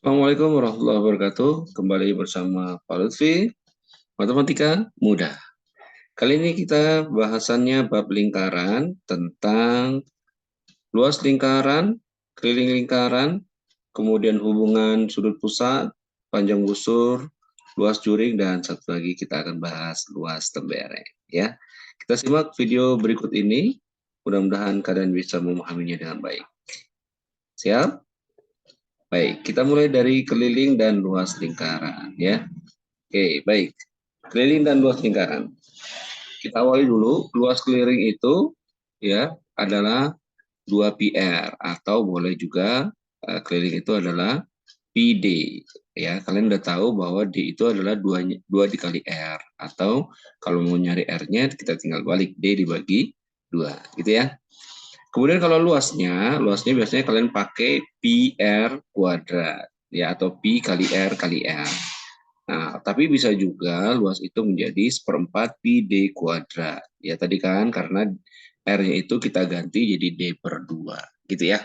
Assalamualaikum warahmatullahi wabarakatuh. Kembali bersama Pak Lutfi, Matematika Mudah. Kali ini kita bahasannya bab lingkaran tentang luas lingkaran, keliling lingkaran, kemudian hubungan sudut pusat, panjang busur, luas juring, dan satu lagi kita akan bahas luas tembereng. Ya, kita simak video berikut ini. Mudah-mudahan kalian bisa memahaminya dengan baik. Siap? Baik, kita mulai dari keliling dan luas lingkaran. Ya. Oke, baik. Keliling dan luas lingkaran. Kita awali dulu, luas keliling itu ya adalah 2πr atau boleh juga keliling itu adalah πd. Ya, kalian udah tahu bahwa D itu adalah 2 dikali R atau kalau mau nyari R-nya kita tinggal balik D dibagi 2, gitu ya. Kemudian kalau luasnya biasanya kalian pakai πr kuadrat ya atau Pi kali R kali R. Nah, tapi bisa juga luas itu menjadi seperempat pi D kuadrat. Ya tadi kan karena R-nya itu kita ganti jadi D per 2, gitu ya.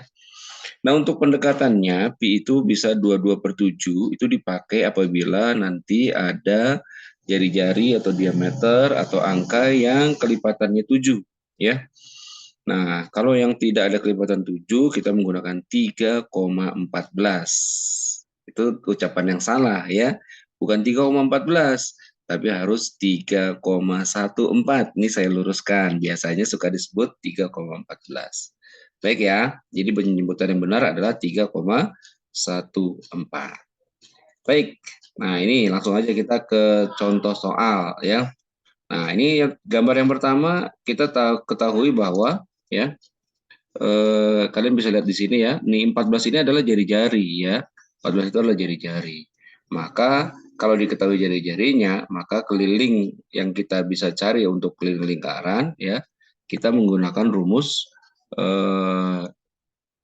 Nah, untuk pendekatannya, pi itu bisa 22/7, itu dipakai apabila nanti ada jari-jari atau diameter atau angka yang kelipatannya 7, ya. Nah, kalau yang tidak ada kelipatan 7, kita menggunakan 3,14. Itu ucapan yang salah ya. Bukan 3,14, tapi harus 3,14. Ini saya luruskan. Biasanya suka disebut 3,14. Baik ya. Jadi penyebutan yang benar adalah 3,14. Baik. Nah, ini langsung aja kita ke contoh soal ya. Nah, ini gambar yang pertama kita ketahui bahwa ya kalian bisa lihat di sini ya. Nih 14 ini adalah jari-jari ya. 14 itu adalah jari-jari. Maka kalau diketahui jari-jarinya, maka keliling yang kita bisa cari untuk keliling lingkaran ya, kita menggunakan rumus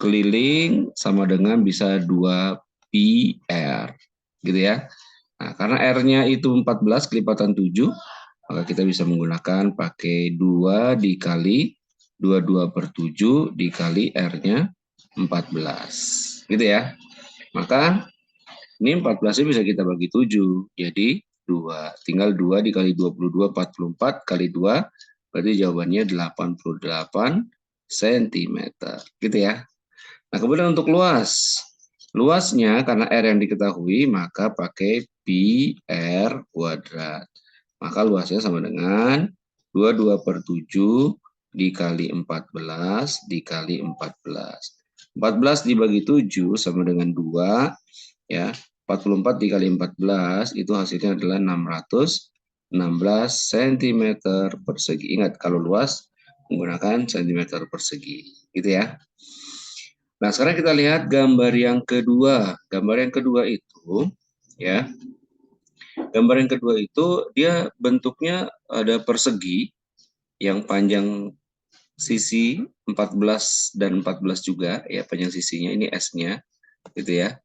keliling sama dengan bisa 2πr gitu ya. Nah, karena R-nya itu 14 kelipatan 7, maka kita bisa menggunakan pakai 2 dikali 22/7 dikali R-nya 14. Gitu ya. Maka ini 14 bisa kita bagi 7. Jadi 2. Tinggal 2 dikali 22, 44 kali 2. Berarti jawabannya 88 cm. Gitu ya. Nah, kemudian untuk luas. Luasnya karena R yang diketahui, maka pakai pi R kuadrat. Maka luasnya sama dengan 22/7 dikali 14 dikali 14. 14 dibagi 7 sama dengan 2. Ya, 44 dikali 14 itu hasilnya adalah 616 cm persegi. Ingat, kalau luas menggunakan cm persegi. Gitu ya. Nah, sekarang kita lihat gambar yang kedua. Gambar yang kedua itu, ya, gambar yang kedua itu dia bentuknya ada persegi yang panjang sisi 14 dan 14 juga, ya, panjang sisinya ini S-nya, gitu ya.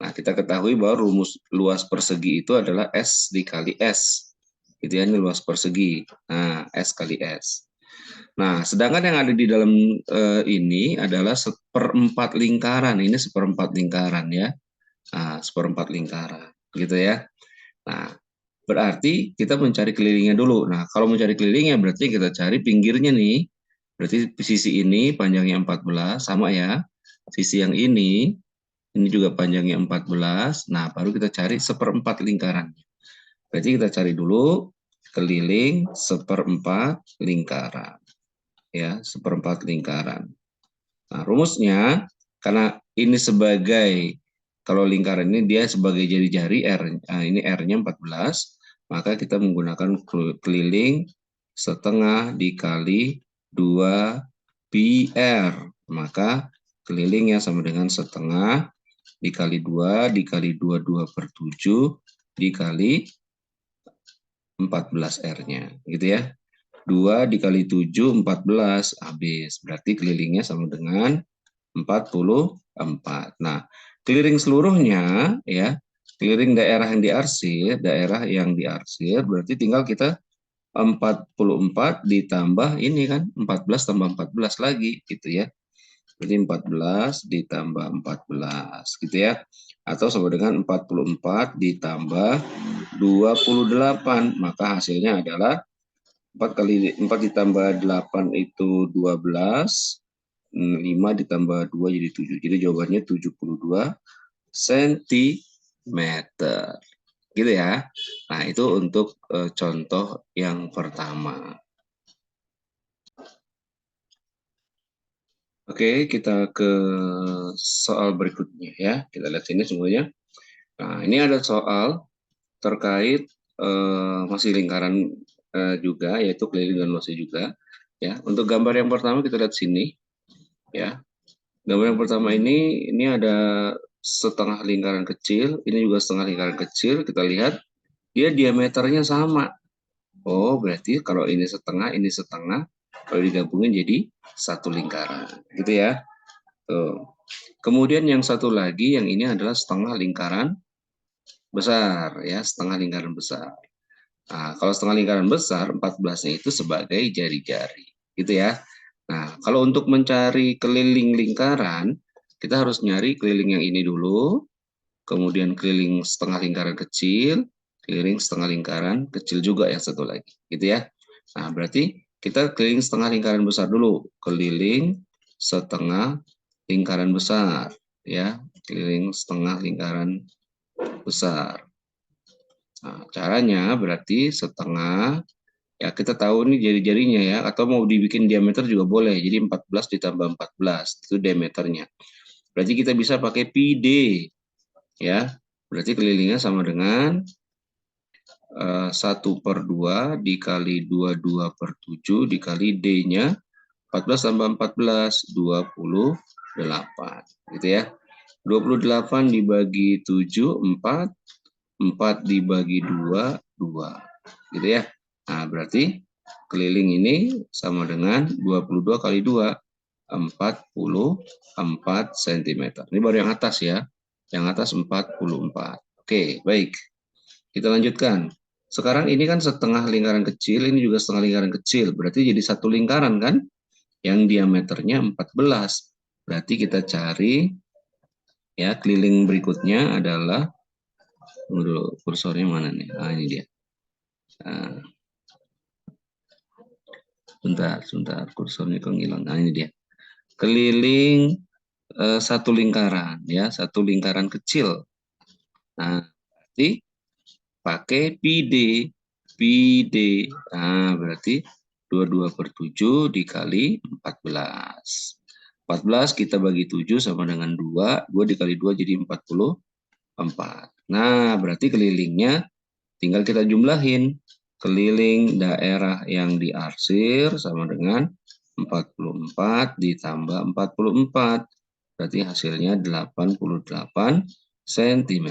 Nah, kita ketahui bahwa rumus luas persegi itu adalah S dikali S. Gitu ya, ini luas persegi. Nah, S kali S. Nah, sedangkan yang ada di dalam ini adalah seperempat lingkaran. Ini seperempat lingkaran ya. Nah, seperempat lingkaran, gitu ya. Nah, berarti kita mencari kelilingnya dulu. Nah, kalau mencari kelilingnya berarti kita cari pinggirnya nih. Berarti sisi ini panjangnya 14, sama ya. Sisi yang ini juga panjangnya 14. Nah, baru kita cari seperempat lingkarannya. Berarti kita cari dulu keliling seperempat lingkaran. Ya, seperempat lingkaran. Nah, rumusnya karena ini sebagai kalau lingkaran ini dia sebagai jari-jari R, ini R-nya 14, maka kita menggunakan keliling setengah dikali 2 pi R. Maka kelilingnya sama dengan setengah dikali 2 dikali 22/7 dikali 14 R-nya, gitu ya. 2 dikali 7, 14, habis. Berarti kelilingnya sama dengan 44. Nah, keliling seluruhnya, ya, keliling daerah yang diarsir, berarti tinggal kita 44 ditambah ini kan, 14 tambah 14 lagi, gitu ya. Berarti 14 ditambah 14 gitu ya. Atau sama dengan 44 ditambah 28. Maka hasilnya adalah 4 kali 4 ditambah 8 itu 12. 5 ditambah 2 jadi 7. Jadi jawabannya 72 cm. Gitu ya. Nah, itu untuk contoh yang pertama. Oke, kita ke soal berikutnya ya. Kita lihat sini semuanya. Nah, ini ada soal terkait masih lingkaran juga, yaitu keliling dan luasnya juga. Ya, untuk gambar yang pertama kita lihat sini. Ya, gambar yang pertama ini ada setengah lingkaran kecil, ini juga setengah lingkaran kecil. Kita lihat dia diameternya sama. Oh, berarti kalau ini setengah, kalau digabungin jadi satu lingkaran, gitu ya. Tuh. Kemudian yang satu lagi, yang ini adalah setengah lingkaran besar, ya, setengah lingkaran besar. Nah, kalau setengah lingkaran besar, 14-nya itu sebagai jari-jari, gitu ya. Nah, kalau untuk mencari keliling lingkaran, kita harus nyari keliling yang ini dulu, kemudian keliling setengah lingkaran kecil, keliling setengah lingkaran kecil juga yang satu lagi, gitu ya. Nah, berarti kita keliling setengah lingkaran besar dulu, keliling setengah lingkaran besar, ya, keliling setengah lingkaran besar. Nah, caranya berarti setengah, ya kita tahu nih jari-jarinya ya, atau mau dibikin diameter juga boleh. Jadi 14 ditambah 14 itu diameternya. Berarti kita bisa pakai pi d, ya. Berarti kelilingnya sama dengan 1/2 dikali 22/7 dikali D-nya 14 tambah 14, 28. Gitu ya. 28 dibagi 7, 4. 4 dibagi 2, 2. Gitu ya. Nah, berarti keliling ini sama dengan 22 kali 2, 44 cm. Ini baru yang atas ya. Yang atas 44. Oke, baik. Kita lanjutkan. Sekarang ini kan setengah lingkaran kecil, ini juga setengah lingkaran kecil. Berarti jadi satu lingkaran kan? Yang diameternya 14. Berarti kita cari ya keliling berikutnya adalah, dulu kursornya mana nih? Ah, ini dia. Nah, sebentar, kursornya kok ngilang. Nah, ini dia. Keliling satu lingkaran ya, satu lingkaran kecil. Nah, berarti pakai pi d. Pi d. Nah, berarti 22/7 dikali 14. 14 kita bagi 7 sama dengan 2. 2 dikali 2 jadi 44. Nah, berarti kelilingnya tinggal kita jumlahin. Keliling daerah yang diarsir sama dengan 44 ditambah 44. Berarti hasilnya 88 cm.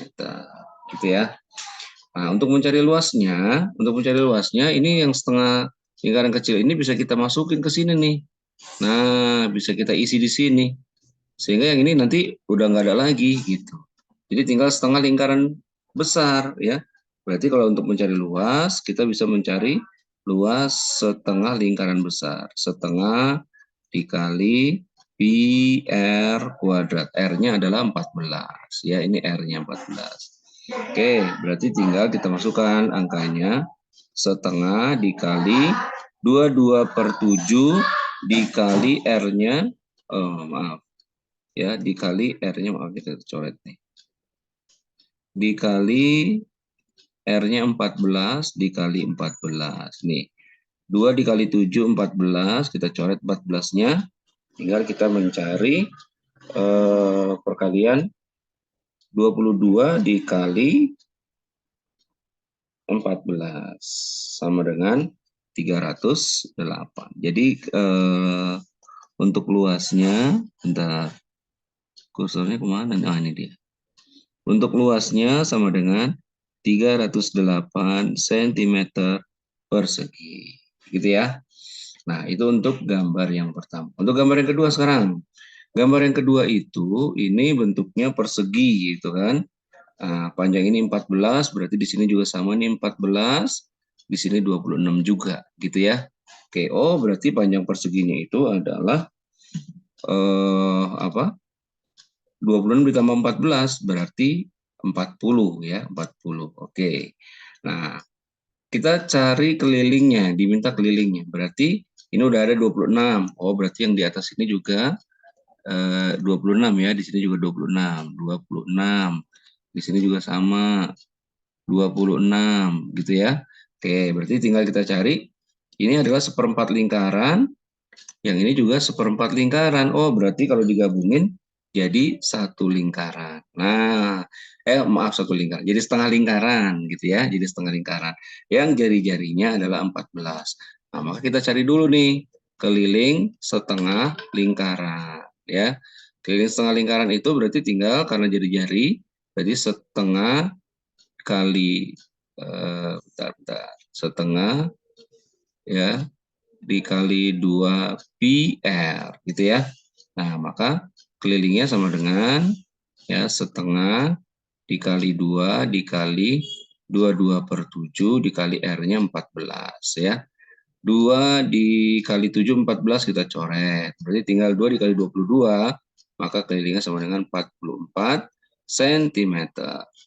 Gitu ya. Nah, untuk mencari luasnya ini yang setengah lingkaran kecil ini bisa kita masukin ke sini nih. Nah, bisa kita isi di sini. Sehingga yang ini nanti udah nggak ada lagi gitu. Jadi tinggal setengah lingkaran besar ya. Berarti kalau untuk mencari luas, kita bisa mencari luas setengah lingkaran besar. Setengah dikali pi r kuadrat. R-nya adalah 14. Ya, ini R-nya 14. Oke, berarti tinggal kita masukkan angkanya. Setengah dikali 22/7 dikali R-nya, maaf, ya, dikali R-nya, maaf, kita coret nih. Dikali R-nya 14 dikali 14. Nih, 2 dikali 7, 14. Kita coret 14-nya. Tinggal kita mencari perkalian 22 dikali 14 sama dengan 308. Jadi untuk luasnya, bentar, kursornya kemana? Nah, ini dia. Untuk luasnya sama dengan 308 cm persegi. Gitu ya. Nah, itu untuk gambar yang pertama. Untuk gambar yang kedua sekarang. Gambar yang kedua itu, ini bentuknya persegi gitu kan. Nah, panjang ini 14, berarti di sini juga sama nih 14, di sini 26 juga gitu ya. Oke, oh berarti panjang perseginya itu adalah apa? 26 ditambah 14 berarti 40 ya, 40. Oke. Nah, kita cari kelilingnya, diminta kelilingnya. Berarti ini udah ada 26. Oh, berarti yang di atas ini juga 26 ya, di sini juga 26, 26. Di sini juga sama 26 gitu ya. Oke, berarti tinggal kita cari ini adalah seperempat lingkaran, yang ini juga seperempat lingkaran. Oh, berarti kalau digabungin jadi satu lingkaran. Nah, maaf satu lingkaran. Jadi setengah lingkaran gitu ya. Jadi setengah lingkaran. Yang jari-jarinya adalah 14. Nah, maka kita cari dulu nih keliling setengah lingkaran ya. Keliling setengah lingkaran itu berarti tinggal karena jari-jari berarti setengah kali setengah ya dikali 2 pi r gitu ya. Nah, maka kelilingnya sama dengan ya setengah dikali 2 dikali 22/7 dikali R-nya 14 ya. 2 dikali 7 14 kita coret. Berarti tinggal 2 dikali 22, maka kelilingnya sama dengan 44 cm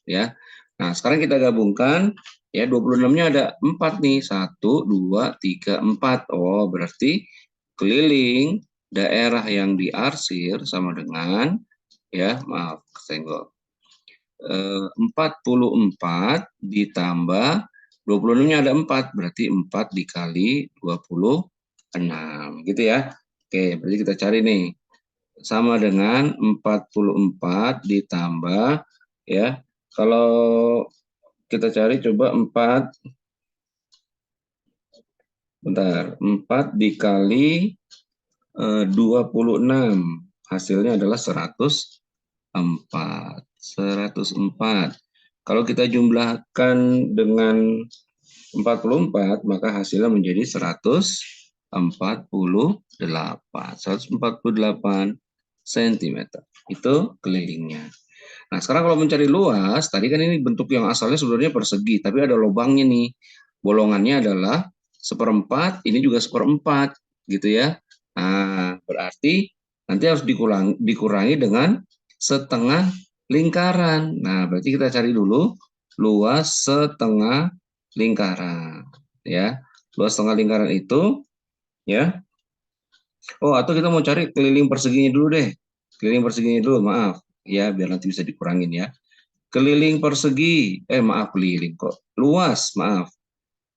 ya. Nah, sekarang kita gabungkan ya 26-nya ada 4 nih. 1 2 3 4. Oh, berarti keliling daerah yang diarsir sama dengan ya, maaf kesenggol. 44 ditambah 26-nya ada 4, berarti 4 dikali 26 gitu ya. Oke, berarti kita cari nih. Sama dengan 44 ditambah ya. Kalau kita cari coba 4 bentar, 4 dikali 26 hasilnya adalah 104. 104. Kalau kita jumlahkan dengan 44, maka hasilnya menjadi 148. 148 cm. Itu kelilingnya. Nah, sekarang kalau mencari luas, tadi kan ini bentuk yang asalnya sebenarnya persegi, tapi ada lubangnya nih. Bolongannya adalah seperempat, ini juga seperempat, gitu ya. Nah, berarti nanti harus dikurangi dengan setengah lingkaran. Nah, berarti kita cari dulu luas setengah lingkaran, ya. Luas setengah lingkaran itu, ya. Oh, atau kita mau cari keliling perseginya dulu deh. Keliling perseginya dulu, maaf. Ya, biar nanti bisa dikurangin ya. Keliling persegi, maaf keliling kok. Luas, maaf.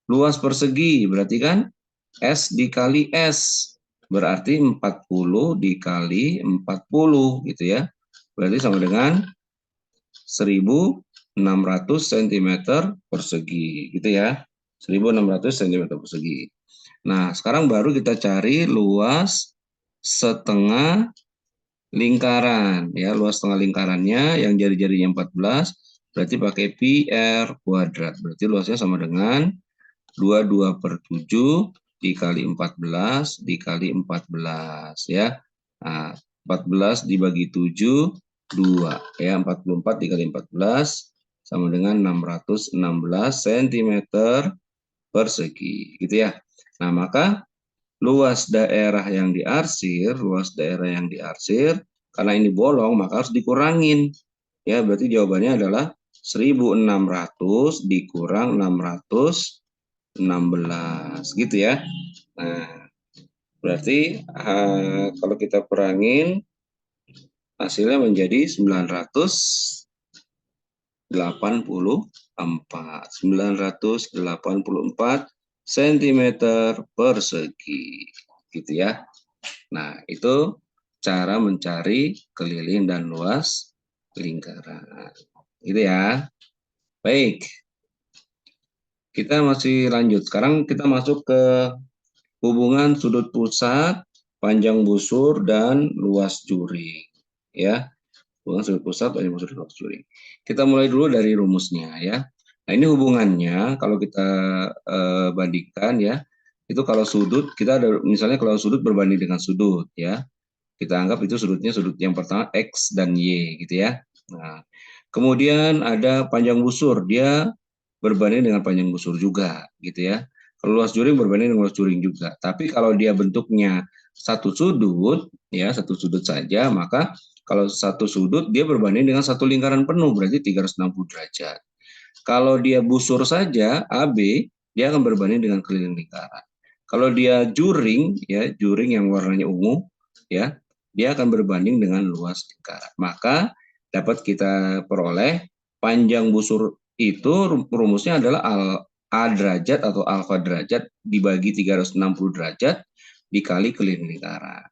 Luas persegi berarti kan S dikali S. Berarti 40 dikali 40 gitu ya. Berarti sama dengan 1.600 cm persegi gitu ya. 1.600 cm persegi. Nah, sekarang baru kita cari luas setengah lingkaran ya. Luas setengah lingkarannya yang jari-jarinya 14 berarti pakai pi r kuadrat. Berarti luasnya sama dengan 22/7 dikali 14 dikali 14 ya. Nah, 14 dibagi 7 2 ya. 44 dikali 14 sama dengan 616 cm persegi gitu ya. Nah, maka luas daerah yang diarsir, karena ini bolong maka harus dikurangin. Ya, berarti jawabannya adalah 1.600 dikurang 616 gitu ya. Nah, berarti kalau kita perangin hasilnya menjadi 984 cm persegi gitu ya. Nah, itu cara mencari keliling dan luas lingkaran. Gitu ya. Baik. Kita masih lanjut. Sekarang kita masuk ke hubungan sudut pusat, panjang busur, dan luas juring. Ya, hubungan sudut pusat, panjang busur, dan luas juring. Kita mulai dulu dari rumusnya ya. Nah, ini hubungannya kalau kita bandingkan ya, itu kalau sudut, kita ada misalnya kalau sudut berbanding dengan sudut ya. Kita anggap itu sudutnya sudut yang pertama X dan Y gitu ya. Nah, kemudian ada panjang busur, dia berbanding dengan panjang busur juga gitu ya. Kalau luas juring berbanding dengan luas juring juga. Tapi kalau dia bentuknya satu sudut, ya satu sudut saja, maka kalau satu sudut dia berbanding dengan satu lingkaran penuh, berarti 360 derajat. Kalau dia busur saja, AB, dia akan berbanding dengan keliling lingkaran. Kalau dia juring, ya juring yang warnanya ungu, ya dia akan berbanding dengan luas lingkaran. Maka dapat kita peroleh panjang busur itu rumusnya adalah A derajat atau alfa derajat dibagi 360 derajat dikali keliling lingkaran.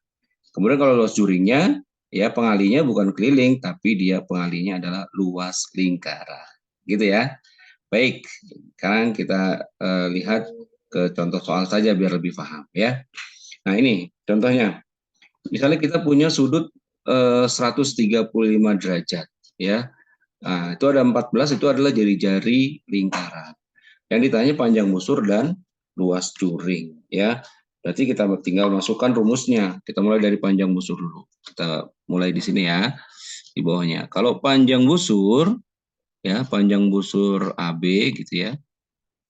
Kemudian kalau luas juringnya, ya pengalinya bukan keliling, tapi dia pengalinya adalah luas lingkaran. Gitu ya. Baik, sekarang kita lihat ke contoh soal saja biar lebih paham ya. Nah ini contohnya, misalnya kita punya sudut 135 derajat ya. Nah, itu ada 14, itu adalah jari-jari lingkaran. Yang ditanya panjang busur dan luas juring ya. Berarti kita tinggal masukkan rumusnya. Kita mulai dari panjang busur dulu. Kita mulai di sini ya, di bawahnya. Kalau panjang busur ya, panjang busur AB gitu ya.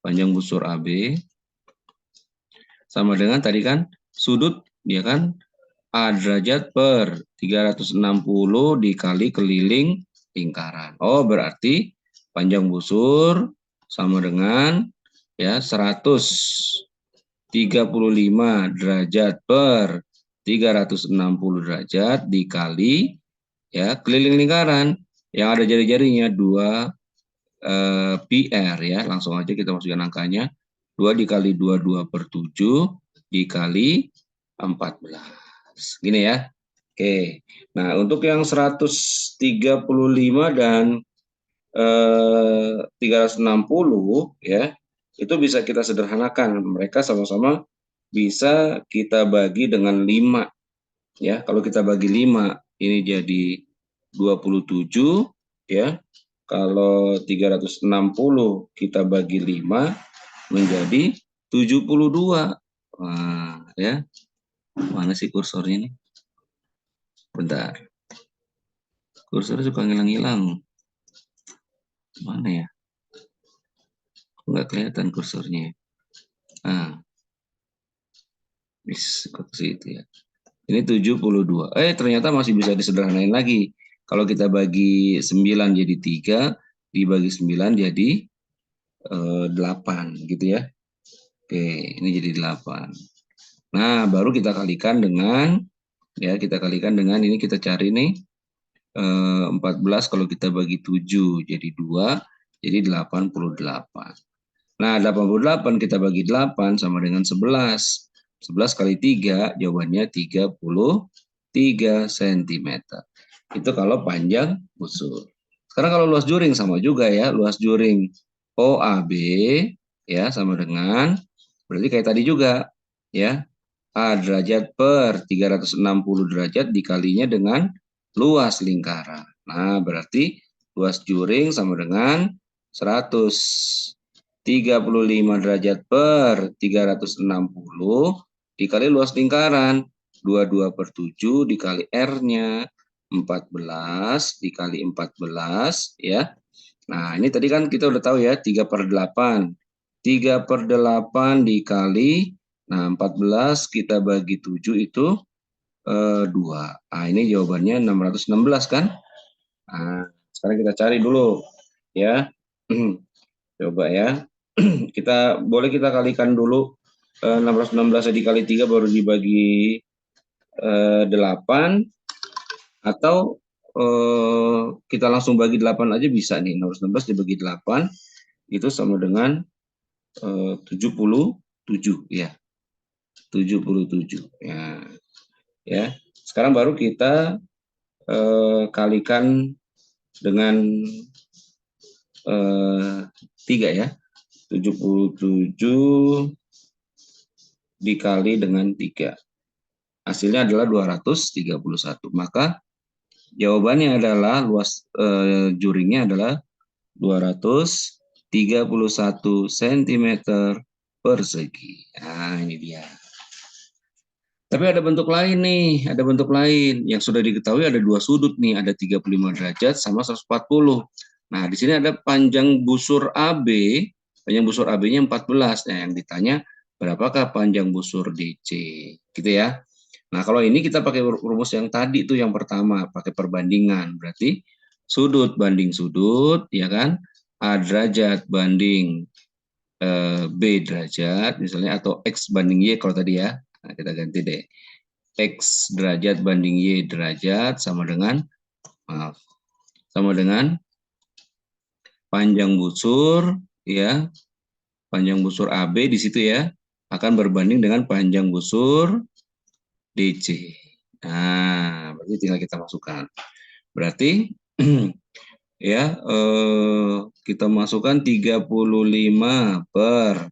Panjang busur AB sama dengan tadi kan sudut ya kan A derajat per 360 dikali keliling lingkaran. Oh, berarti panjang busur sama dengan ya 135 derajat per 360 derajat dikali ya keliling lingkaran yang ada jari-jarinya 2 PR ya. Langsung aja kita masukkan angkanya. 2 dikali 22 per 7 dikali 14. Gini ya. Oke. Nah, untuk yang 135 dan 360 ya, itu bisa kita sederhanakan. Mereka sama-sama bisa kita bagi dengan 5 ya. Kalau kita bagi 5 ini jadi 27 ya. Kalau 360 kita bagi 5 menjadi 72. Wah, ya. Mana sih kursornya nih? Bentar. Kursor suka ngilang-ngilang. Mana ya? Nggak kelihatan kursornya. Nah, bis ke situ ya. Ini 72. Ternyata masih bisa disederhanain lagi. Kalau kita bagi 9 jadi 3, dibagi 9 jadi 8 gitu ya. Oke, ini jadi 8. Nah, baru kita kalikan dengan ya, kita kalikan dengan ini kita cari nih 14 kalau kita bagi 7 jadi 2, jadi 88. Nah, 88 kita bagi 8 sama dengan 11. 11 kali 3 jawabannya 33 cm. Itu kalau panjang busur. Sekarang kalau luas juring sama juga ya, luas juring OAB ya sama dengan berarti kayak tadi juga ya. A derajat per 360 derajat dikalinya dengan luas lingkaran. Nah, berarti luas juring sama dengan 135 derajat per 360 dikali luas lingkaran. 22 per 7 dikali R-nya. 14 dikali 14 ya. Nah, ini tadi kan kita udah tahu ya, 3 per 8. 3 per 8 dikali, nah 14 kita bagi 7 itu 2. Nah, ini jawabannya 616 kan? Nah, sekarang kita cari dulu ya. Coba ya. Boleh kita kalikan dulu 616 dikali 3 baru dibagi 8 atau kita langsung bagi 8 aja bisa nih. 616 dibagi 8 itu sama dengan 77 ya. 77 ya. Ya. Sekarang baru kita kalikan dengan 3 ya. 77 dikali dengan 3. Hasilnya adalah 231. Maka jawabannya adalah luas juringnya adalah 231 cm persegi. Nah, ini dia. Tapi ada bentuk lain nih, ada bentuk lain yang sudah diketahui ada 2 sudut nih, ada 35 derajat sama 140. Nah, di sini ada panjang busur AB, panjang busur AB-nya 14. Nah, yang ditanya berapakah panjang busur DC, gitu ya. Nah, kalau ini kita pakai rumus yang tadi tuh yang pertama, pakai perbandingan. Berarti sudut banding sudut, ya kan? A derajat banding B derajat, misalnya, atau X banding Y kalau tadi ya. Nah, kita ganti deh. X derajat banding Y derajat sama dengan, maaf, sama dengan panjang busur, ya, panjang busur AB di situ ya, akan berbanding dengan panjang busur DC. Nah, berarti tinggal kita masukkan. Berarti ya kita masukkan 35 per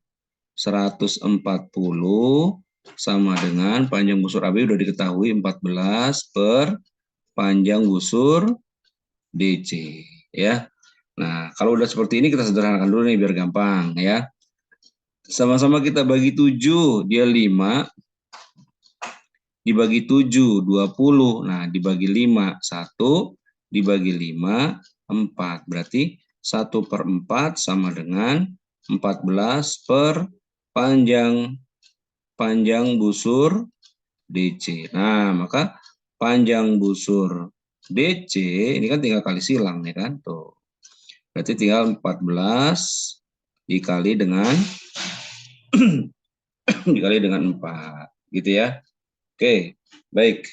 140 sama dengan panjang busur AB udah diketahui 14 per panjang busur DC ya. Nah, kalau udah seperti ini kita sederhanakan dulu nih biar gampang ya. Sama-sama kita bagi 7, dia 5 dibagi 7, 20. Nah, dibagi 5, 1, dibagi 5, 4. Berarti 1/4 sama dengan 14 per panjang busur DC. Nah, maka panjang busur DC ini kan tinggal kali silang ya kan? Tuh. Berarti tinggal 14 dikali dengan dikali dengan 4 gitu ya. Oke, baik.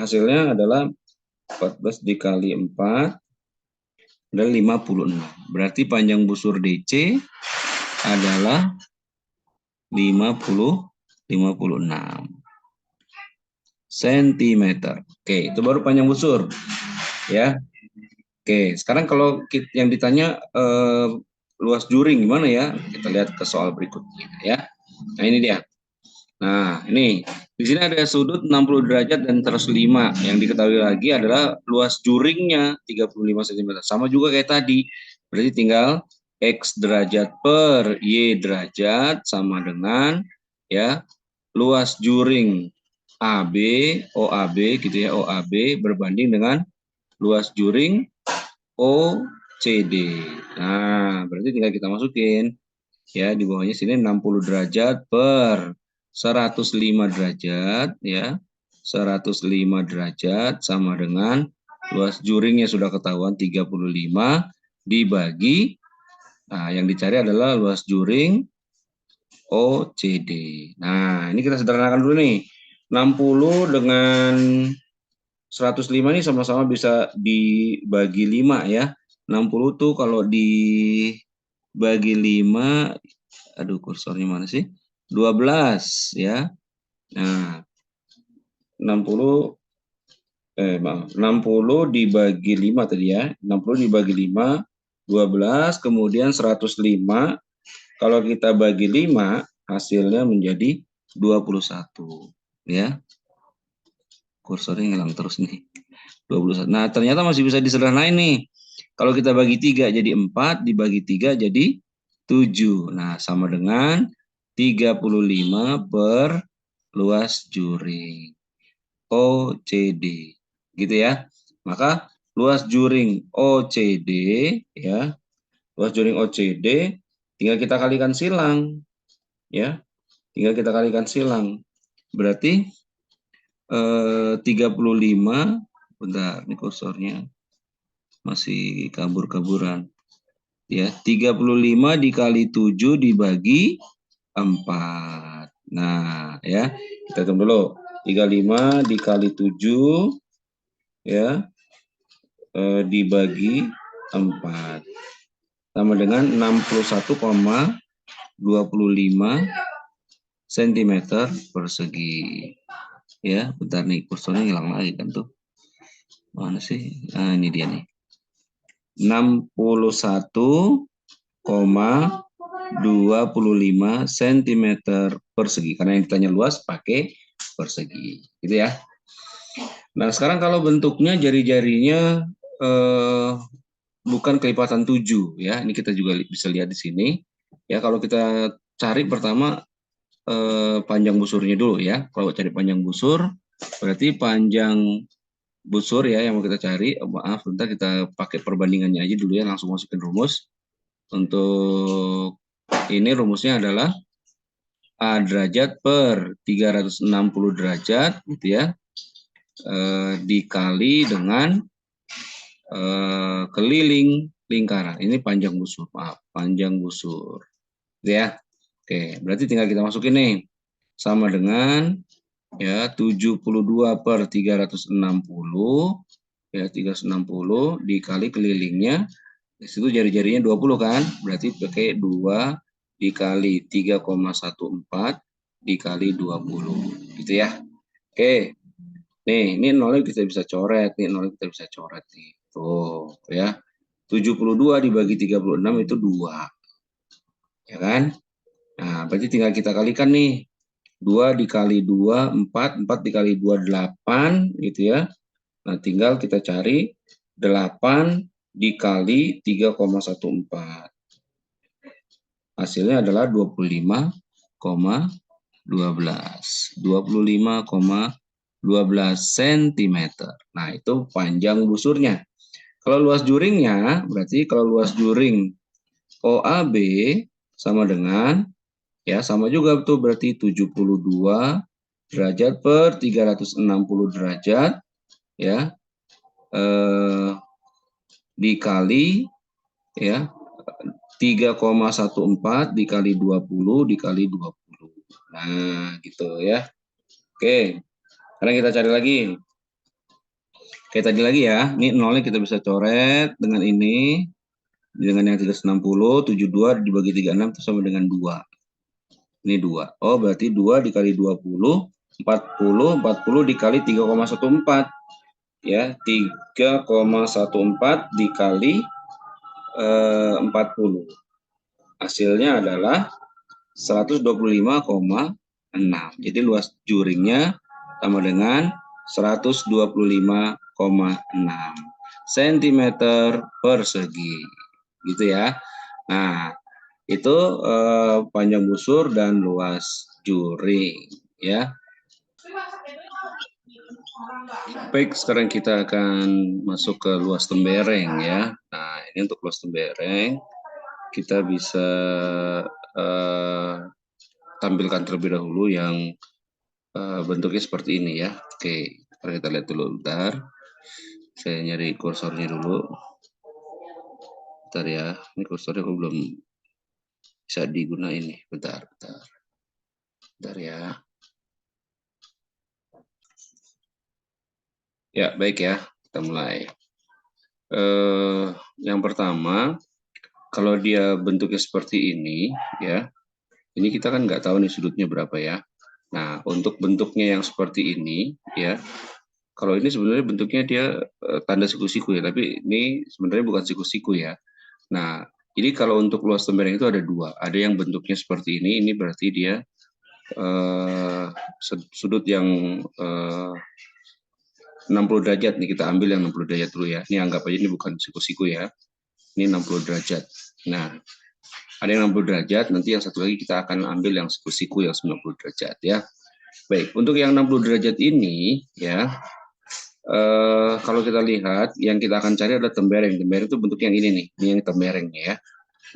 Hasilnya adalah 14 dikali 4 adalah 56. Berarti panjang busur DC adalah 56 cm. Oke, itu baru panjang busur ya. Oke, sekarang kalau yang ditanya luas juring gimana ya? Kita lihat ke soal berikutnya ya. Nah, ini dia. Nah, ini di sini ada sudut 60 derajat dan 105. Yang diketahui lagi adalah luas juringnya 35 cm. Sama juga kayak tadi. Berarti tinggal X derajat per Y derajat sama dengan ya luas juring AB, OAB gitu ya, OAB berbanding dengan luas juring OCD. Nah, berarti tinggal kita masukin ya di bawahnya sini 60 derajat per 105 derajat ya. 105 derajat sama dengan luas juringnya sudah ketahuan 35 dibagi, nah yang dicari adalah luas juring OCD. Nah, ini kita sederhanakan dulu nih. 60 dengan 105 ini sama-sama bisa dibagi 5 ya. 60 tuh kalau dibagi 5, aduh kursornya mana sih? 12 ya. Nah, 60 dibagi 5 tadi ya. 60 dibagi 5, 12, kemudian 105. Kalau kita bagi 5, hasilnya menjadi 21 ya. Kursornya ngilang terus nih. 21. Nah, ternyata masih bisa disederhanain nih. Kalau kita bagi 3 jadi 4, dibagi 3 jadi 7. Nah, sama dengan 35 per luas juring OCD. Gitu ya. Maka luas juring OCD ya. Luas juring OCD tinggal kita kalikan silang ya. Tinggal kita kalikan silang. Berarti 35, bentar ini kursornya masih kabur-kaburan. Ya, 35 dikali 7 dibagi 4. Nah, ya. Kita hitung dulu. 35 dikali 7 ya dibagi 4 sama dengan 61,25 cm persegi. Ya, bentar nih kursornya hilang lagi kan tuh. Mana sih? Nah, ini dia nih. 61,25 cm persegi. Karena yang ditanya luas pakai persegi. Gitu ya. Nah, sekarang kalau bentuknya jari-jarinya bukan kelipatan 7 ya. Ini kita juga bisa lihat di sini. Ya, kalau kita cari pertama panjang busurnya dulu ya. Kalau cari panjang busur, berarti panjang busur ya yang mau kita cari. Maaf, bentar kita pakai perbandingannya aja dulu ya, langsung masukin rumus. Untuk ini rumusnya adalah A derajat per 360 derajat gitu ya, dikali dengan keliling lingkaran. Ini panjang busur, maaf, panjang busur. Gitu ya. Oke, berarti tinggal kita masukin nih. Sama dengan ya 72 per 360 ya 360 dikali kelilingnya. Di situ jari-jarinya 20 kan? Berarti pakai 2 dikali 3,14 dikali 20 gitu ya. Oke. Nih, ini nolnya kita bisa coret, nih nolnya kita bisa coret nih. Tuh, ya. 72 dibagi 36 itu 2. Ya kan? Nah, berarti tinggal kita kalikan nih. 2 dikali 2, 4. 4 dikali 2, 8. Gitu ya. Nah, tinggal kita cari 8 dikali 3,14. Hasilnya adalah 25,12. 25,12 cm. Nah, itu panjang busurnya. Kalau luas juringnya, berarti kalau luas juring OAB sama dengan, ya sama juga tuh berarti 72 derajat per 360 derajat, ya, dikali, ya, 3,14 dikali 20 dikali 20. Nah, gitu ya. Oke, sekarang kita cari lagi. Kayak tadi lagi ya, ini nolnya kita bisa coret dengan ini, dengan yang 360, 72 dibagi 36 itu sama dengan 2. Ini 2. Oh, berarti 2 dikali 20, 40, 40 dikali 3,14. Ya, 3,14 dikali 40. Hasilnya adalah 125,6. Jadi luas juringnya sama dengan 125,6 cm persegi. Gitu ya. Nah, itu panjang busur dan luas juring ya. Baik, sekarang kita akan masuk ke luas tembereng ya. Nah, ini untuk luas tembereng kita bisa tampilkan terlebih dahulu yang bentuknya seperti ini ya. Oke, kita lihat dulu bentar. Saya nyari kursornya dulu. Bentar ya, ini kursornya aku belum bisa digunain nih. Bentar. Bentar ya. Ya, baik ya. Kita mulai. Yang pertama, kalau dia bentuknya seperti ini, ya, ini kita kan nggak tahu nih sudutnya berapa ya. Nah, untuk bentuknya yang seperti ini, ya, kalau ini sebenarnya bentuknya dia tanda siku-siku ya, tapi ini sebenarnya bukan siku-siku ya. Nah, jadi kalau untuk luas tembereng itu ada dua. Ada yang bentuknya seperti ini berarti dia sudut yang 60 derajat nih, kita ambil yang 60 derajat dulu ya. Ini anggap aja ini bukan siku-siku ya. Ini 60 derajat. Nah, ada yang 60 derajat, nanti yang satu lagi kita akan ambil yang siku-siku yang 90 derajat ya. Baik, untuk yang 60 derajat ini ya, kalau kita lihat yang kita akan cari adalah tembereng. Tembereng itu bentuk yang ini nih, ini yang temberengnya ya.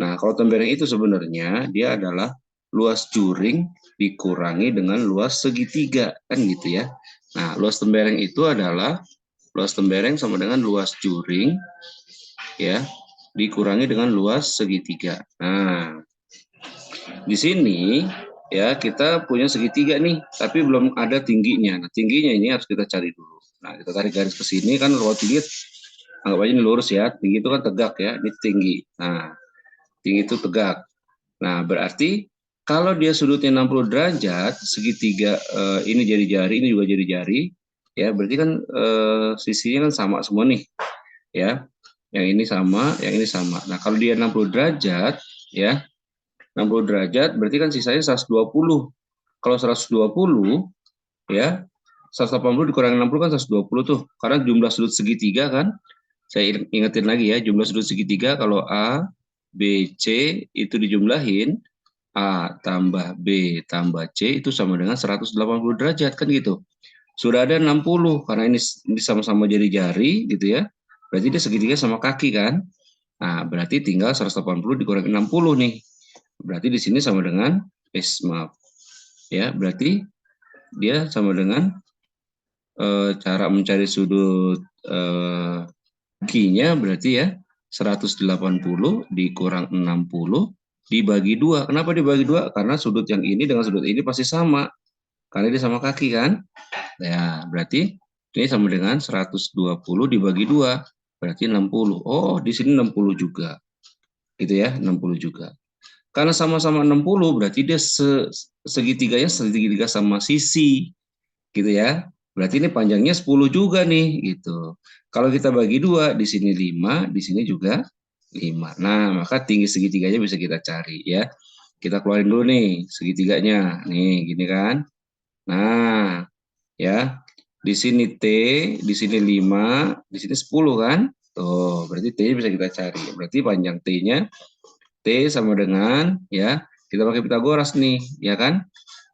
Nah, kalau tembereng itu sebenarnya dia adalah luas juring dikurangi dengan luas segitiga, kan gitu ya. Nah, luas tembereng itu adalah luas tembereng sama dengan luas juring ya dikurangi dengan luas segitiga. Nah, di sini ya kita punya segitiga nih, tapi belum ada tingginya. Nah, tingginya ini harus kita cari dulu. Nah, kita tarik garis ke sini kan, kalau tinggi anggap aja ini lurus ya. Tinggi itu kan tegak ya, ini tinggi. Nah, tinggi itu tegak. Nah, berarti kalau dia sudutnya 60 derajat, segitiga ini jari-jari, ini juga jari-jari, ya berarti kan sisinya kan sama semua nih, ya. Yang ini sama, yang ini sama. Nah, kalau dia 60 derajat, ya, 60 derajat berarti kan sisanya 120. Kalau 120, ya, 180 dikurangi 60 kan 120 tuh. Karena jumlah sudut segitiga kan, saya ingetin lagi ya, jumlah sudut segitiga kalau A, B, C itu dijumlahin, A tambah B tambah C itu sama dengan 180 derajat kan gitu. Sudah ada 60 karena ini sama-sama jari-jari gitu ya. Berarti dia segitiga sama kaki kan. Nah, berarti tinggal 180 dikurangi 60 nih. Berarti di sini sama dengan maaf. ya berarti dia sama dengan cara mencari sudut Q-nya berarti ya 180 dikurang 60 dibagi 2. Kenapa dibagi 2? Karena sudut yang ini dengan sudut ini pasti sama. Karena dia sama kaki kan? Ya, berarti ini sama dengan 120 dibagi 2. Berarti 60. Oh, di sini 60 juga. Gitu ya, 60 juga. Karena sama-sama 60 berarti dia segitiganya segitiga sama sisi. Gitu ya. Berarti ini panjangnya 10 juga nih gitu. Kalau kita bagi 2, di sini 5, di sini juga 5. Nah, maka tinggi segitiganya bisa kita cari ya. Kita keluarin dulu nih segitiganya. Nih, gini kan. Nah, ya. Di sini T, di sini 5, di sini 10 kan? Tuh, berarti T-nya bisa kita cari. Berarti panjang T-nya T sama dengan ya, kita pakai Pitagoras nih, ya kan?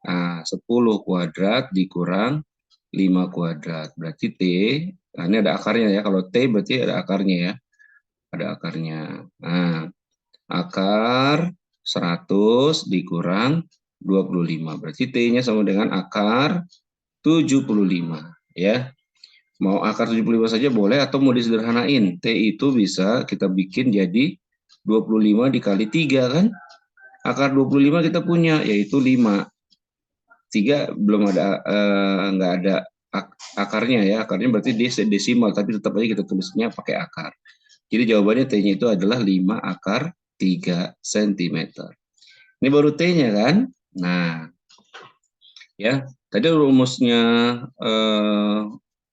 Nah, 10 kuadrat dikurang 5 kuadrat. Berarti T, nah ini ada akarnya ya. Kalau T berarti ada akarnya ya. Ada akarnya. Nah, akar 100 dikurang 25. Berarti T-nya sama dengan akar 75. Ya. Mau akar 75 saja boleh atau mau disederhanain. T itu bisa kita bikin jadi 25 dikali 3 kan. Akar 25 kita punya yaitu 5. 3 belum ada nggak ada akarnya ya. Akarnya berarti desimal tapi tetap aja kita tulisnya pakai akar. Jadi jawabannya T-nya itu adalah 5 akar 3 cm. Ini baru T-nya kan? Nah, ya. Tadi rumusnya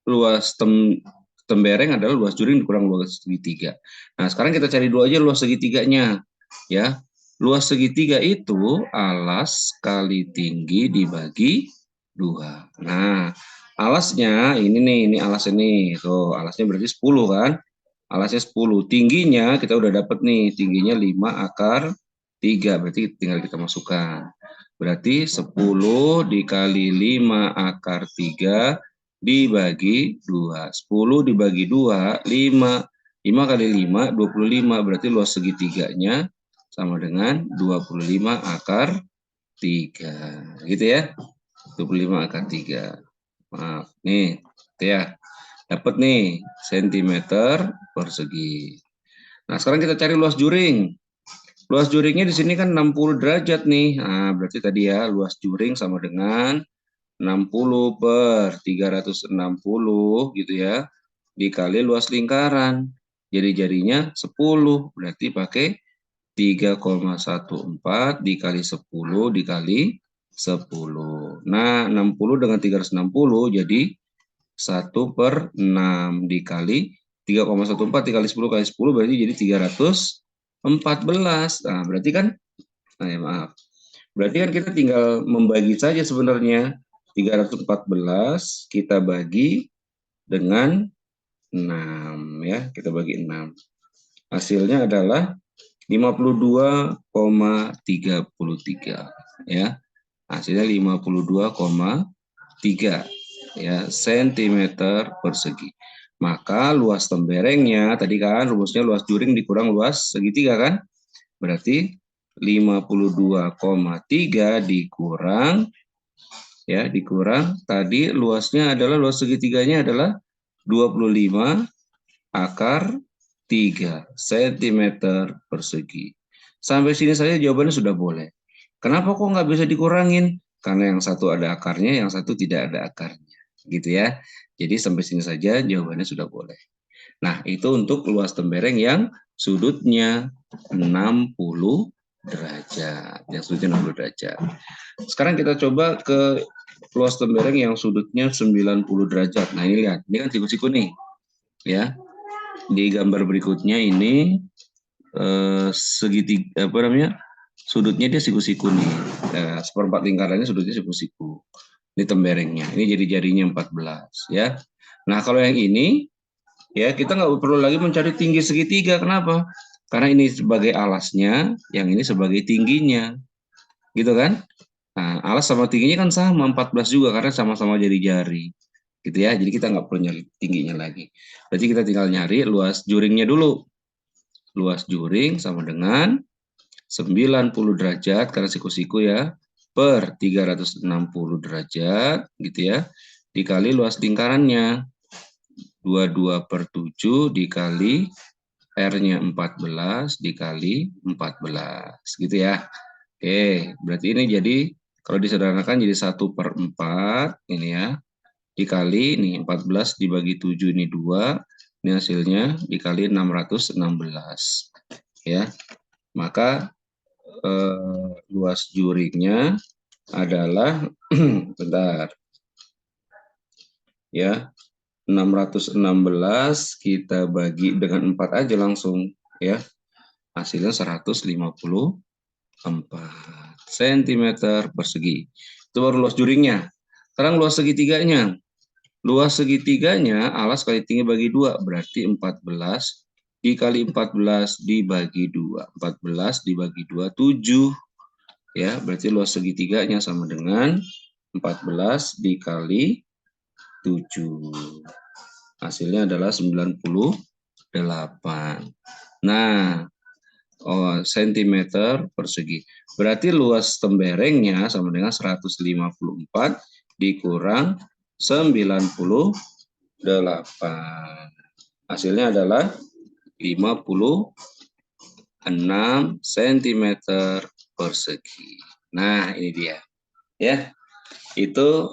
luas tembereng adalah luas juring dikurang luas segitiga. Nah, sekarang kita cari dulu aja luas segitiganya. Ya, luas segitiga itu alas kali tinggi dibagi 2. Nah, alasnya ini nih, ini alasnya nih. Tuh, alasnya berarti 10 kan? Alasnya 10. Tingginya kita udah dapat nih, tingginya 5 akar 3. Berarti tinggal kita masukkan. Berarti 10 dikali 5 akar 3 dibagi 2. 10 dibagi 2, 5. 5 kali 5, 25. Berarti luas segitiganya sama dengan 25 akar 3. Gitu ya. 25 akar 3. Maaf, nih. Ya. Dapat nih, sentimeter persegi. Nah, sekarang kita cari luas juring. Luas juringnya di sini kan 60 derajat nih. Nah, berarti tadi ya, luas juring sama dengan 60 per 360 gitu ya, dikali luas lingkaran. Jadi jadinya 10, berarti pakai 3,14 dikali 10 dikali 10. Nah, 60 dengan 360 jadi 1/6 dikali 3,14 dikali 10 kali 10 berarti jadi 314. Nah, berarti kan, nah ya maaf. Berarti kan kita tinggal membagi saja sebenarnya. 314 kita bagi dengan 6 ya, kita bagi 6. Hasilnya adalah 52,33 ya. Hasilnya 52,3 ya sentimeter persegi. Maka luas temberengnya tadi kan rumusnya luas juring dikurang luas segitiga kan? Berarti 52,3 dikurang ya, dikurang tadi luasnya adalah luas segitiganya adalah 25 akar 3 cm persegi. Sampai sini saja jawabannya sudah boleh. Kenapa kok nggak bisa dikurangin? Karena yang satu ada akarnya, yang satu tidak ada akarnya. Gitu ya. Jadi sampai sini saja jawabannya sudah boleh. Nah, itu untuk luas tembereng yang sudutnya 60 derajat. Yang sudutnya 60 derajat. Sekarang kita coba ke luas tembereng yang sudutnya 90 derajat. Nah, ini lihat. Ini kan siku-siku nih. Ya. Di gambar berikutnya ini segitiga apa namanya? Sudutnya dia siku-siku nih. Seperempat lingkarannya sudutnya siku-siku. Ini temberengnya. Ini jadi jarinya 14 ya. Nah, kalau yang ini ya kita nggak perlu lagi mencari tinggi segitiga. Kenapa? Karena ini sebagai alasnya, yang ini sebagai tingginya. Gitu kan? Nah, alas sama tingginya kan sama 14 juga karena sama-sama jari-jari. Gitu ya. Jadi kita nggak perlu nyari tingginya lagi. Berarti kita tinggal nyari luas juringnya dulu. Luas juring sama dengan 90 derajat karena siku-siku ya. per 360 derajat gitu ya, dikali luas lingkarannya 22 per 7 dikali R-nya 14 dikali 14 gitu ya. Oke, berarti ini jadi kalau disederhanakan jadi 1/4 ini ya, dikali ini 14 dibagi 7 ini 2, ini hasilnya dikali 616 ya. Maka luas juringnya adalah bentar ya, 616 kita bagi dengan 4 aja langsung ya, hasilnya 154 cm persegi. Itu baru luas juringnya. Sekarang luas segitiganya. Luas segitiganya alas kali tinggi bagi 2 berarti 14 dikali 14 dibagi 2. 14 dibagi 2 7 ya, berarti luas segitiganya sama dengan 14 dikali 7. Hasilnya adalah 98. Nah, cm persegi. Berarti luas temberengnya sama dengan 154 dikurang 98. Hasilnya adalah 56 cm persegi. Nah, ini dia. Ya, itu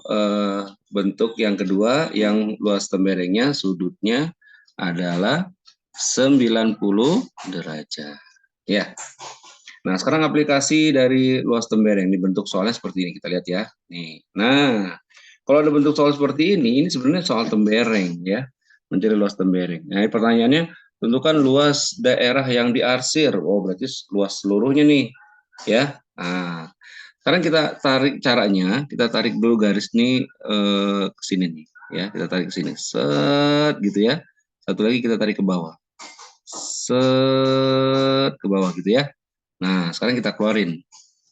bentuk yang kedua yang luas temberengnya sudutnya adalah 90 derajat. Ya. Nah, sekarang aplikasi dari luas tembereng dibentuk soalnya seperti ini, kita lihat ya. Nih. Nah, kalau ada bentuk soal seperti ini sebenarnya soal tembereng ya, mencari luas tembereng. Nah, pertanyaannya tentukan luas daerah yang diarsir. Oh, berarti luas seluruhnya nih, ya. Nah, sekarang kita tarik caranya, kita tarik dulu garis nih ke sini nih, ya. Kita tarik ke sini, set gitu ya. Satu lagi kita tarik ke bawah, set ke bawah gitu ya. Nah, sekarang kita keluarin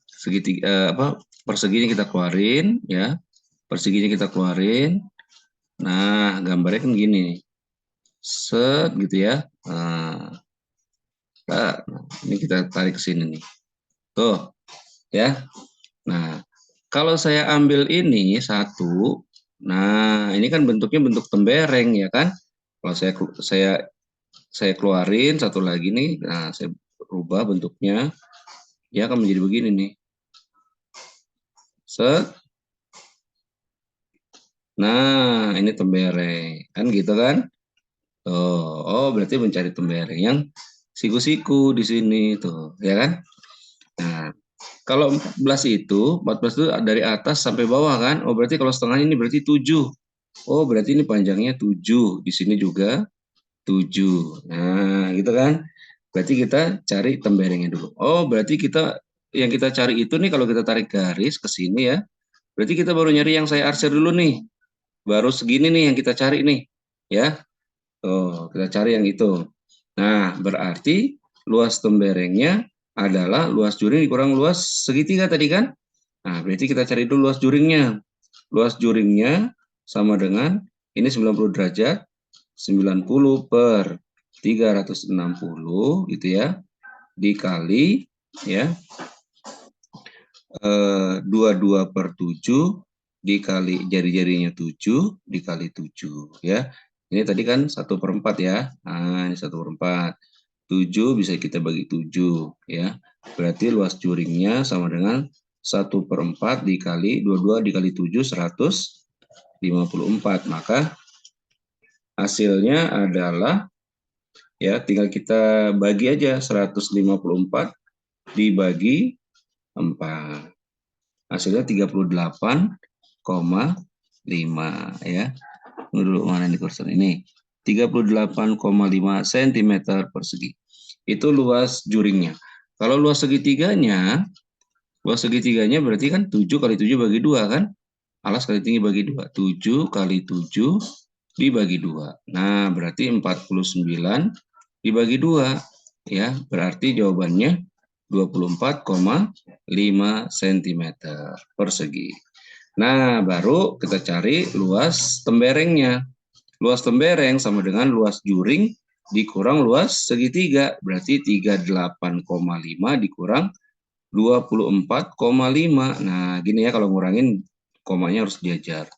segitiga perseginya kita keluarin ya. Perseginya kita keluarin. Nah, gambarnya kan gini. Set gitu ya. Nah, ini kita tarik ke sini nih. Tuh, ya. Nah, kalau saya ambil ini satu, nah ini kan bentuknya bentuk tembereng ya kan. Kalau saya keluarin satu lagi nih, nah saya rubah bentuknya, dia akan menjadi begini nih. Set. Nah, ini tembereng, kan gitu kan? Oh, berarti mencari tembereng yang siku-siku di sini tuh, ya kan? Nah, kalau 14 itu dari atas sampai bawah kan? Oh, berarti kalau setengahnya ini berarti 7. Oh, berarti ini panjangnya 7. Di sini juga 7. Nah, gitu kan? Berarti kita cari temberengnya dulu. Oh, berarti yang kita cari itu nih kalau kita tarik garis ke sini ya. Berarti kita baru nyari yang saya arsir dulu nih. Baru segini nih yang kita cari nih, ya. Tuh, kita cari yang itu. Nah, berarti luas temberengnya adalah luas juring dikurang luas segitiga tadi kan? Nah, berarti kita cari dulu luas juringnya. Luas juringnya sama dengan ini 90 derajat, 90 per 360 gitu ya, dikali ya 22 per 7 dikali jari-jarinya 7 dikali 7 ya. Ini tadi kan 1/4 ya. Nah, ini 1/4. 7 bisa kita bagi 7 ya. Berarti luas juringnya sama dengan 1/4 dikali 22 dikali 7 154. Maka hasilnya adalah ya tinggal kita bagi aja 154 dibagi 4. Hasilnya 38,5 ya. Dulu mana nih kursor ini? 38,5 cm persegi. Itu luas juringnya. Kalau luas segitiganya berarti kan 7 kali 7 bagi 2 kan? Alas kali tinggi bagi 2. 7 kali 7 dibagi 2. Nah, berarti 49 dibagi 2. Ya, berarti jawabannya 24,5 cm persegi. Nah, baru kita cari luas temberengnya. Luas tembereng sama dengan luas juring dikurang luas segitiga. Berarti 38,5 dikurang 24,5. Nah, gini ya, kalau ngurangin komanya harus diajar.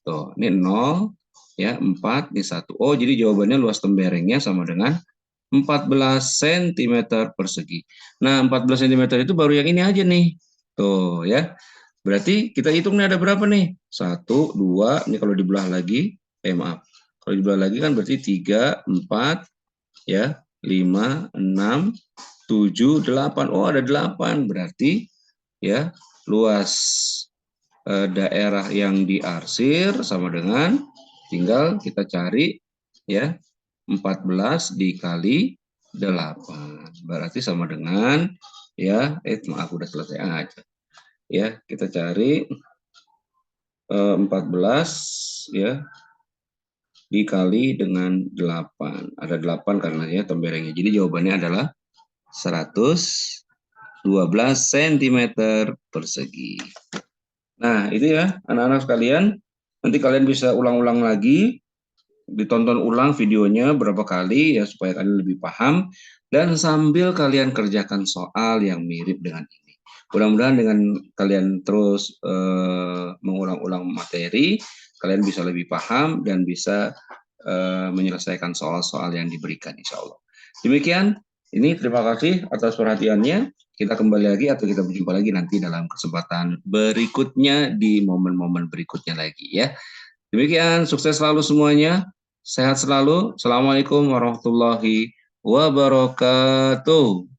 Tuh, ini 0, ya, 4, ini 1. Oh, jadi jawabannya luas temberengnya sama dengan 14 cm persegi. Nah, 14 cm itu baru yang ini aja nih. Tuh, ya. Berarti kita hitung nih ada berapa nih? 1, 2, ini kalau dibelah lagi, maaf. Kalau dibelah lagi kan berarti 3, 4, ya, 5, 6, 7, 8. Oh, ada 8. Berarti ya luas daerah yang diarsir sama dengan tinggal kita cari ya 14 dikali 8. Berarti sama dengan ya maaf udah selesai aja. Ya, kita cari 14 ya dikali dengan 8. Ada 8 karena ya temberengnya. Jadi jawabannya adalah 112 cm persegi. Nah, itu ya anak-anak sekalian. Nanti kalian bisa ulang-ulang lagi, ditonton ulang videonya berapa kali ya supaya kalian lebih paham dan sambil kalian kerjakan soal yang mirip dengan ini. Mudah-mudahan dengan kalian terus mengulang-ulang materi, kalian bisa lebih paham dan bisa menyelesaikan soal-soal yang diberikan insya Allah. Demikian, ini terima kasih atas perhatiannya. Kita kembali lagi atau kita berjumpa lagi nanti dalam kesempatan berikutnya di momen-momen berikutnya lagi ya. Demikian, sukses selalu semuanya. Sehat selalu. Assalamualaikum warahmatullahi wabarakatuh.